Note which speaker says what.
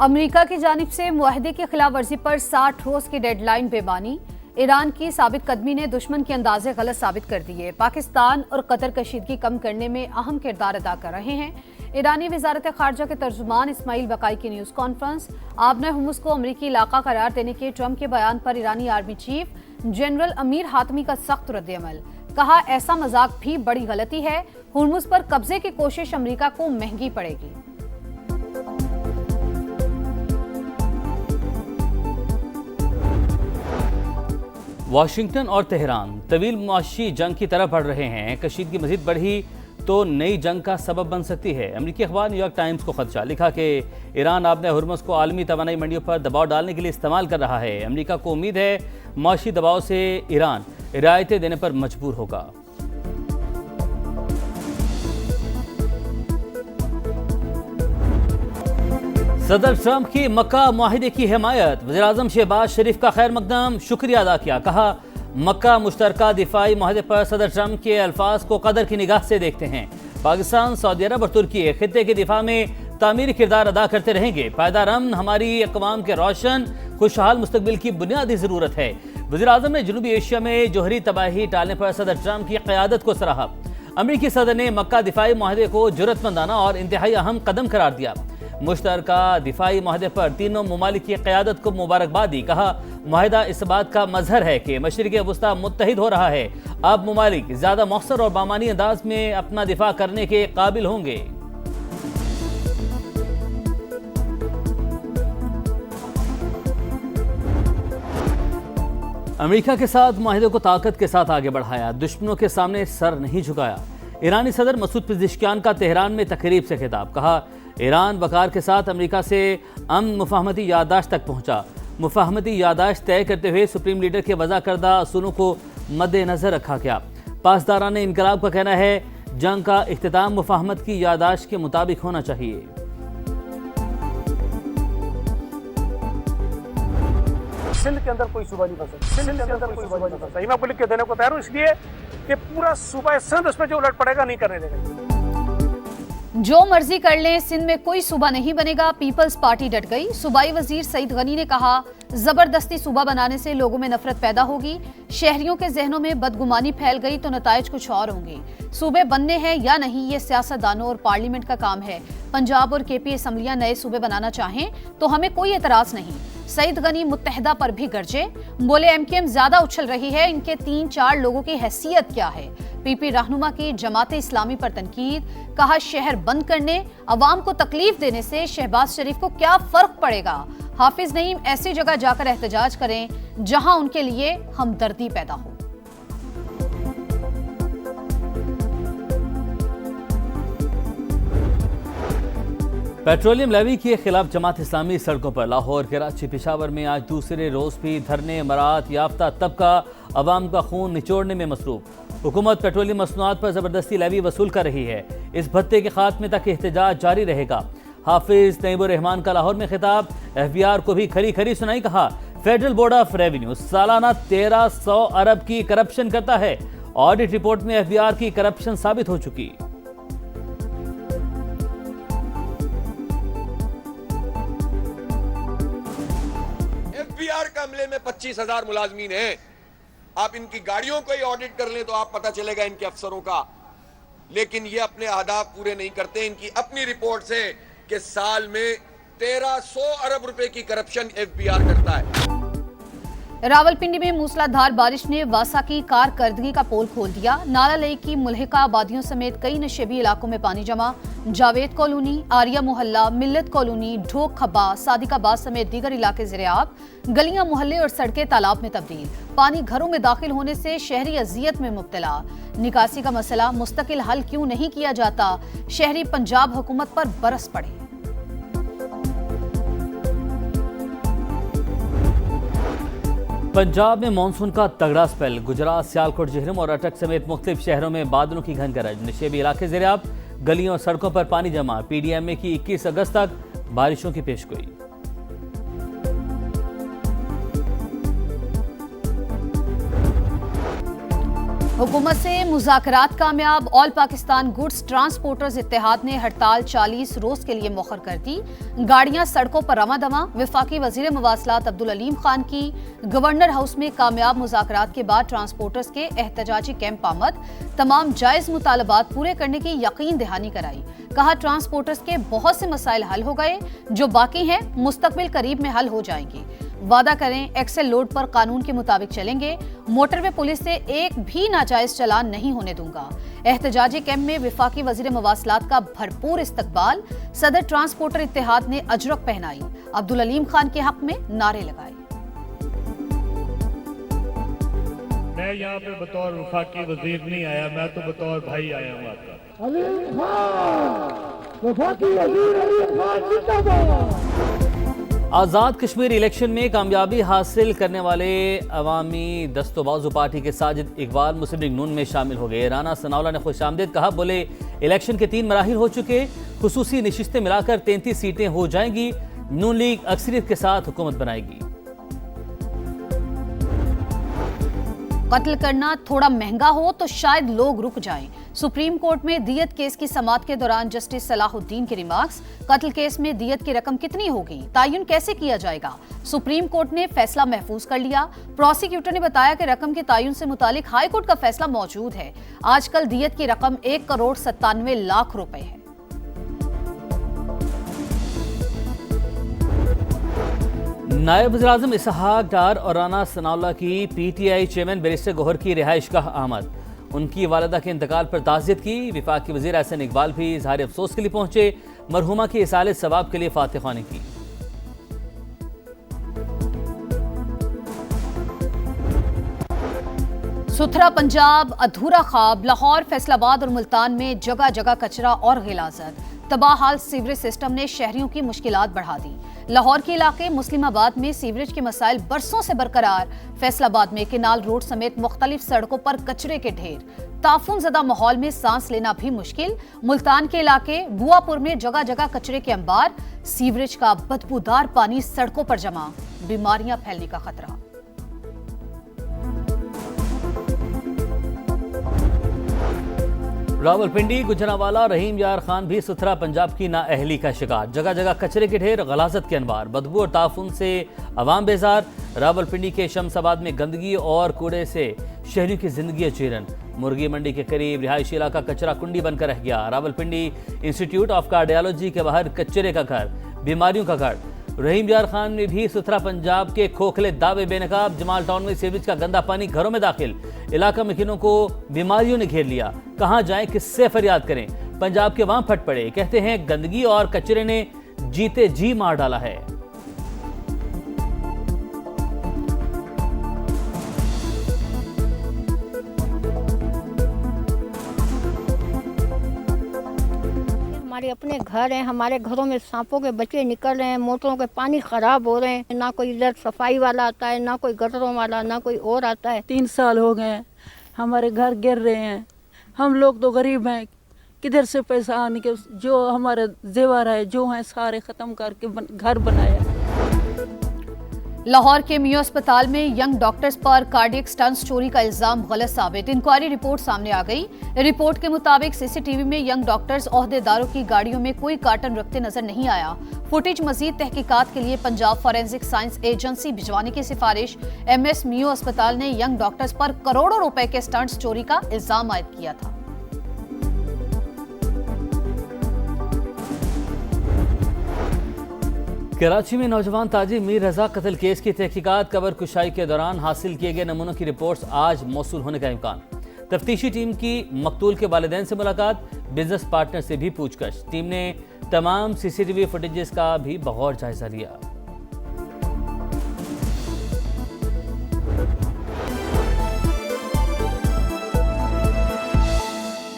Speaker 1: America की जानिब से मुआहदे की खिलाफ वर्जी पर 60 रोज की डेडलाइन बेमानी। ईरान की साबित कदमी ने दुश्मन के अंदाजे गलत साबित कर दिए। पाकिस्तान और कतर कशीदगी कम करने में अहम किरदार अदा कर रहे हैं। ईरानी वजारत खारजा के तर्जुमान इस्माइल बकाई की न्यूज कॉन्फ्रेंस। आबना हुर्मुज़ को अमरीकी इलाका करार देने के ट्रंप के बयान पर ईरानी army chief general Amir Hatami का सख्त रद्द-ए-अमल। कहा, ऐसा मजाक भी बड़ी गलती है। हुर्मुज़ पर कब्जे की कोशिश अमरीका को महंगी पड़ेगी।
Speaker 2: वाशिंगटन और तेहरान तवील मुआशी जंग की तरफ बढ़ रहे हैं। कशीदगी मजीद बढ़ी तो नई जंग का सबब बन सकती है। अमेरिकी अखबार न्यूयॉर्क टाइम्स को खदशा लिखा कि ईरान आबना हुर्मुज़ को आलमी तवानाई मंडियों पर दबाव डालने के लिए इस्तेमाल कर रहा है। अमेरिका को उम्मीद है मुआशी दबाव से ईरान रियायतें देने पर मजबूर होगा। सदर ट्रंप की मक्का मुआहिदे की हिमायत। वज़ीर-ए-आज़म शहबाज शरीफ का खैर मकदम शुक्रिया अदा किया। कहा, मक्का मुश्तरका दिफाई मुआहिदे पर सदर ट्रंप के अल्फाज को कदर की निगाह से देखते हैं। पाकिस्तान, सऊदी अरब और तुर्की खित्ते के दिफा में तामीरी किरदार अदा करते रहेंगे। पायदार अमन हमारी अक़वाम के रोशन खुशहाल मुस्तकबिल की बुनियादी ज़रूरत है। वज़ीर-ए-आज़म ने जनूबी एशिया में जोहरी तबाही टालने पर सदर ट्रंप की क़यादत को सराहा। अमरीकी सदर ने मक्का दिफाई मुआहिदे को जुर्रतमंदाना और इंतहाई अहम कदम करार दिया। मुश्तरका दिफाई मुआहदे पर तीनों ममालिक की क़यादत को मुबारकबाद दी। कहा, मुआहिदा इस बात का मजहर है कि मशरिक़ वुस्ता मुत्तहिद हो रहा है। अब ममालिक ज़्यादा मौसर और बामानी अंदाज में अपना दिफा करने के काबिल होंगे। अमेरिका के साथ मुआहिदे को ताकत के साथ आगे बढ़ाया, दुश्मनों के सामने सर नहीं झुकाया। ईरानी सदर मसूद पेज़ेश्कियान का तेहरान में तकरीब से खिताब। कहा, ईरान वकार के साथ अमेरिका से अमन मुफाहमती याददाश्त तक पहुंचा। मुफाहमती याददाश्त तय करते हुए सुप्रीम लीडर के वज़ा करदा असूलों को मद्देनज़र रखा गया। पासदारान इनकलाब का कहना है, जंग का इख्तिताम मुफाहमत की याददाश्त के मुताबिक होना चाहिए।
Speaker 3: सिंध के अंदर कोई सूबा नहीं बन सकता। सिंध के अंदर कोई सूबा नहीं बन सकता। मैं आपको लिख के देने को तैयार हूं, इसलिए कि पूरा सूबा सिंध उसमें जो उलट पड़ेगा नहीं करने देगा।
Speaker 1: जो मर्जी कर लें, सिंध में कोई सूबा नहीं बनेगा। पीपल्स पार्टी डट गई। सूबाई वजीर सईद गनी ने कहा, जबरदस्ती सूबा बनाने से लोगों में नफरत पैदा होगी। शहरियों के जहनों में बदगुमानी फैल गई तो नताइज कुछ और होंगे। सूबे बनने हैं या नहीं, ये सियासतदानों और पार्लियामेंट का काम है। पंजाब और केपी असम्बलियां नए सूबे बनाना चाहें तो हमें कोई एतराज नहीं। सईद गनी मुत्तहिदा पर भी गरजे। बोले, एमकेएम ज्यादा उछल रही है, इनके 3-4 लोगों की हैसियत क्या है। पीपी रहनुमा की जमाते इस्लामी पर तनकीद। कहा, शहर बंद करने, अवाम को तकलीफ देने से शहबाज शरीफ को क्या फर्क पड़ेगा। हाफिज नईम ऐसी जगह जाकर एहतजाज करें जहां उनके लिए हमदर्दी पैदा हो।
Speaker 2: पेट्रोलियम लेवी के खिलाफ जमात इस्लामी सड़कों पर। लाहौर, कराची, पेशावर में आज दूसरे रोज भी धरने। मरात याफ्ता तबका अवाम का खून निचोड़ने में मसरूफ। हुकूमत पेट्रोलियम मसनूआत पर जबरदस्ती लेवी वसूल कर रही है। इस भत्ते के खात्मे तक एहतजाज जारी रहेगा। हाफिज नईमुर रहमान का लाहौर में खिताब। एफबीआर को भी खरी खरी सुनाई। कहा, फेडरल बोर्ड ऑफ रेवेन्यू सालाना 1300 अरब की करप्शन करता है। ऑडिट रिपोर्ट में एफबीआर की करप्शन साबित हो चुकी।
Speaker 4: एफबीआर का अमले में 25,000 मुलाजमीन हैं। आप इनकी गाड़ियों को ही ऑडिट कर लें तो आप पता चलेगा इनके अफसरों का। लेकिन ये अपने अहदाफ पूरे नहीं करते। इनकी अपनी रिपोर्ट से कि साल में 1300 अरब रुपए की करप्शन एफबीआर करता है।
Speaker 1: रावलपिंडी में मूसलाधार बारिश ने वासा की कारकर्दगी का पोल खोल दिया। नाला लेक की मुल्हिका आबादियों समेत कई नशेबी इलाकों में पानी जमा। जावेद कॉलोनी, आर्या मोहल्ला, मिल्लत कॉलोनी, ढोक खब्बा, सादिकाबाद समेत दीगर इलाके ज़िराब। गलियां, मोहल्ले और सड़कें तालाब में तब्दील। पानी घरों में दाखिल होने से शहरी अजियत में मुब्तला। निकासी का मसला मुस्तकिल हल क्यों नहीं किया जाता। शहरी पंजाब हुकूमत पर बरस पड़े।
Speaker 2: पंजाब में मानसून का तगड़ा स्पेल। गुजरात, सियालकोट, झेहरम और अटक समेत मुख्तलिफ शहरों में बादलों की घन गरज। नशेबी इलाके ज़िराब। गलियों और सड़कों पर पानी जमा। पीडीएमए की 21 अगस्त तक बारिशों की पेशगोई।
Speaker 1: हुकूमत से मुज़ाकरात कामयाब। ऑल पाकिस्तान गुड्स ट्रांसपोर्टर्स इत्तेहाद ने हड़ताल 40 रोज के लिए मौखर कर दी। गाड़ियां सड़कों पर रवादवा। वफाकी वजीर मवासलात अब्दुल अलीम खान की गवर्नर हाउस में कामयाब मुज़ाकरात के बाद ट्रांसपोर्टर्स के एहतजाजी कैंप आमद। तमाम जायज मुतालबात पूरे करने की यकीन दहानी कराई। कहा ट्रांसपोर्टर्स के बहुत से मसाइल हल हो गए, जो बाकी हैं मुस्तकबिल करीब में हल हो जाएंगे। वादा करें एक्सेल लोड पर कानून के मुताबिक चलेंगे। मोटरवे पुलिस से एक भी नाजायज चलान नहीं होने दूंगा। एहतजाजी कैंप में वफाकी वजीर मवासलात का भरपूर इस्तकबाल। सदर ट्रांसपोर्टर इत्तेहाद ने अजरक पहनाई। अब्दुल अलीम खान के हक में नारे लगाए।
Speaker 5: मैं यहाँ पे बतौर वफाकी वजीर नहीं आया, मैं तो बतौर भाई आया हूँ आपका।
Speaker 6: अलीम खान, वफाकी वजीर अलीम खान जिंदाबाद।
Speaker 2: आज़ाद कश्मीर इलेक्शन में कामयाबी हासिल करने वाले अवामी दस्तोबाजू पार्टी के साजिद इकबाल मुस्लिम लीग नून में शामिल हो गए। राना सनाउल्लाह ने खुशामदीद कहा, बोले इलेक्शन के 3 मराहिल हो चुके, खुसूसी नशिस्तें मिलाकर 33 सीटें हो जाएंगी। नून लीग अक्सरियत के साथ हुकूमत बनाएगी।
Speaker 1: कत्ल करना थोड़ा महंगा हो तो शायद लोग रुक जाएं। सुप्रीम कोर्ट में दियत केस की समाअत के दौरान जस्टिस सलाहुद्दीन के रिमार्क्स। कत्ल केस में दियत की रकम कितनी होगी, तायुन कैसे किया जाएगा। सुप्रीम कोर्ट ने फैसला महफूज कर लिया। प्रोसिक्यूटर ने बताया कि रकम के तायुन से मुतालिक हाई कोर्ट का फैसला मौजूद है। आजकल दियत की रकम 1,97,00,000 रुपए है।
Speaker 2: नायब वज़ीर-ए-आज़म इसहाक डार और राना सनाउल्लाह की पीटीआई चेयरमैन बैरिस्टर गौहर की रिहाइशगाह आमद। उनकी वालिदा के इंतकाल पर ताज़ियत की। वफाकी वज़ीर एहसन इकबाल भी इज़हार अफसोस के लिए पहुंचे। मरहुमा की इसाले सवाब के लिए फातिहानी की।
Speaker 1: सुथरा पंजाब अधूरा ख्वाब। लाहौर, फैसलाबाद और मुल्तान में जगह जगह कचरा और गिलाजत। तबाहाल सीवरेज सिस्टम ने शहरियों की मुश्किलात बढ़ा दी। लाहौर के इलाके मुस्लिमाबाद में सीवरेज के मसाइल बरसों से बरकरार। फैसलाबाद में केनाल रोड समेत मुख्तलिफ सड़कों पर कचरे के ढेर। ताफून ज़दा माहौल में सांस लेना भी मुश्किल। मुल्तान के इलाके बुआपुर में जगह जगह कचरे के अंबार। सीवरेज का बदबूदार पानी सड़कों पर जमा। बीमारियां फैलने का खतरा।
Speaker 2: रावलपिंडी, गुजरांवाला, रहीम यार खान भी सुथरा पंजाब की नाअहली का शिकार। जगह जगह कचरे के ढेर, गलाजत के अनवार, बदबू और ताफून से अवाम बेजार। रावलपिंडी के शमसाबाद में गंदगी और कूड़े से शहरियों की जिंदगी अचीरन। मुर्गी मंडी के करीब रिहायशी इलाका कचरा कुंडी बनकर रह गया। रावलपिंडी इंस्टीट्यूट ऑफ कार्डियोलॉजी के बाहर कचरे का घर, बीमारियों का घर। रहीम यार खान में भी सुथरा पंजाब के खोखले दावे बेनकाब। जमाल टाउन में सीवरेज का गंदा पानी घरों में दाखिल। इलाका मकीनों को बीमारियों ने घेर लिया। कहां जाएं, किससे फरियाद करें। पंजाब के वहां फट पड़े। कहते हैं गंदगी और कचरे ने जीते जी मार डाला है।
Speaker 7: हमारे अपने घर हैं, हमारे घरों में सांपों के बच्चे निकल रहे हैं, मोटरों के पानी खराब हो रहे हैं। ना कोई इधर सफाई वाला आता है, ना कोई गटरों वाला, ना कोई और आता है।
Speaker 8: 3 साल हो गए हैं, हमारे घर गिर रहे हैं। हम लोग तो गरीब हैं, किधर से पैसा आने के। जो हमारे जेवर है, जो हैं, सारे ख़त्म करके घर बनाया।
Speaker 1: लाहौर के मियो अस्पताल में यंग डॉक्टर्स पर कार्डियक स्टंट्स चोरी का इल्जाम गलत साबित। इंक्वायरी रिपोर्ट सामने आ गई। रिपोर्ट के मुताबिक सीसीटीवी में यंग डॉक्टर्स ओहदेदारों की गाड़ियों में कोई कार्टन रखते नजर नहीं आया। फुटेज मजीद तहकीकात के लिए पंजाब फॉरेंसिक साइंस एजेंसी भिजवाने की सिफारिश। MS मियो अस्पताल ने यंग डॉक्टर्स पर करोड़ों रुपए के स्टंट्स चोरी का इल्जाम आयद किया था।
Speaker 2: कराची में नौजवान ताजिर मीर रजा कत्ल केस की तहकीकात। कबर कुशाई के दौरान हासिल किए गए नमूनों की रिपोर्ट्स आज मौसूल होने का इम्कान। तफ्तीशी टीम की मकतूल के वालिदैन से मुलाकात, बिजनेस पार्टनर से भी पूछताछ। टीम ने तमाम CCTV फुटेजेस का भी बगौर जायजा लिया।